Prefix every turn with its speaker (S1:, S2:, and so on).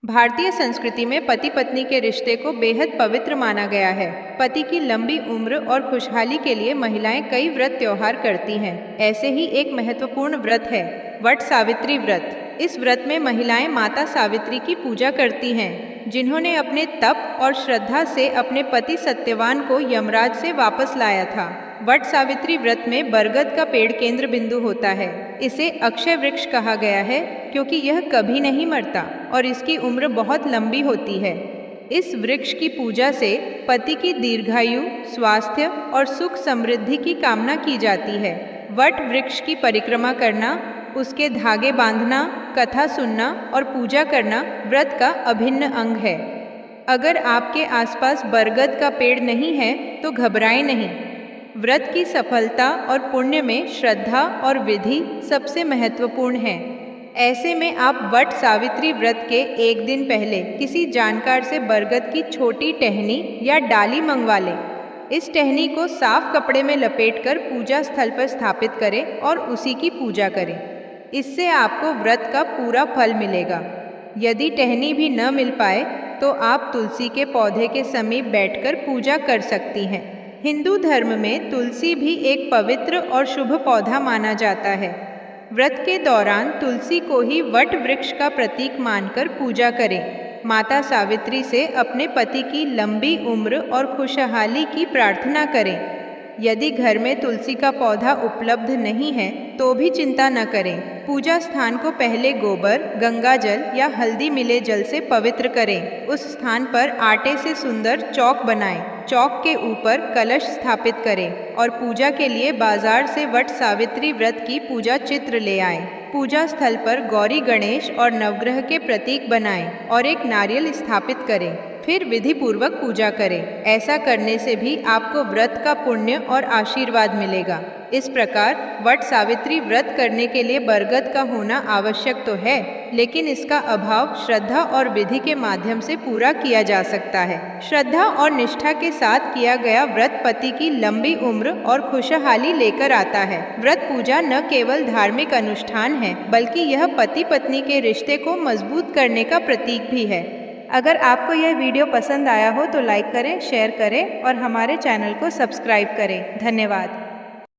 S1: भारतीय संस्कृति में पति पत्नी के रिश्ते को बेहद पवित्र माना गया है। पति की लंबी उम्र और खुशहाली के लिए महिलाएं कई व्रत त्योहार करती हैं। ऐसे ही एक महत्वपूर्ण व्रत है वट सावित्री व्रत। इस व्रत में महिलाएं माता सावित्री की पूजा करती हैं, जिन्होंने अपने तप और श्रद्धा से अपने पति सत्यवान को यमराज से वापस लाया था। वट सावित्री व्रत में बरगद का पेड़ केंद्र बिंदु होता है। इसे अक्षय वृक्ष कहा गया है क्योंकि यह कभी नहीं मरता और इसकी उम्र बहुत लंबी होती है। इस वृक्ष की पूजा से पति की दीर्घायु, स्वास्थ्य और सुख समृद्धि की कामना की जाती है। वट वृक्ष की परिक्रमा करना, उसके धागे बांधना, कथा सुनना और पूजा करना व्रत का अभिन्न अंग है। अगर आपके आसपास बरगद का पेड़ नहीं है तो घबराएं नहीं। व्रत की सफलता और पुण्य में श्रद्धा और विधि सबसे महत्वपूर्ण है। ऐसे में आप वट सावित्री व्रत के एक दिन पहले किसी जानकार से बरगद की छोटी टहनी या डाली मंगवा लें। इस टहनी को साफ कपड़े में लपेटकर पूजा स्थल पर स्थापित करें और उसी की पूजा करें। इससे आपको व्रत का पूरा फल मिलेगा। यदि टहनी भी न मिल पाए तो आप तुलसी के पौधे के समीप बैठकर पूजा कर सकती हैं। हिंदू धर्म में तुलसी भी एक पवित्र और शुभ पौधा माना जाता है। व्रत के दौरान तुलसी को ही वट वृक्ष का प्रतीक मानकर पूजा करें। माता सावित्री से अपने पति की लंबी उम्र और खुशहाली की प्रार्थना करें। यदि घर में तुलसी का पौधा उपलब्ध नहीं है तो भी चिंता न करें। पूजा स्थान को पहले गोबर, गंगा जल या हल्दी मिले जल से पवित्र करें। उस स्थान पर आटे से सुंदर चौक बनाएं। चौक के ऊपर कलश स्थापित करें और पूजा के लिए बाजार से वट सावित्री व्रत की पूजा चित्र ले आएं। पूजा स्थल पर गौरी, गणेश और नवग्रह के प्रतीक बनाएं और एक नारियल स्थापित करें। फिर विधि पूर्वक पूजा करें। ऐसा करने से भी आपको व्रत का पुण्य और आशीर्वाद मिलेगा। इस प्रकार वट सावित्री व्रत करने के लिए बरगद का होना आवश्यक तो है, लेकिन इसका अभाव श्रद्धा और विधि के माध्यम से पूरा किया जा सकता है। श्रद्धा और निष्ठा के साथ किया गया व्रत पति की लंबी उम्र और खुशहाली लेकर आता है। व्रत पूजा न केवल धार्मिक अनुष्ठान है, बल्कि यह पति पत्नी के रिश्ते को मजबूत करने का प्रतीक भी है। अगर आपको यह वीडियो पसंद आया हो तो लाइक करें, शेयर करें और हमारे चैनल को सब्सक्राइब करें। धन्यवाद।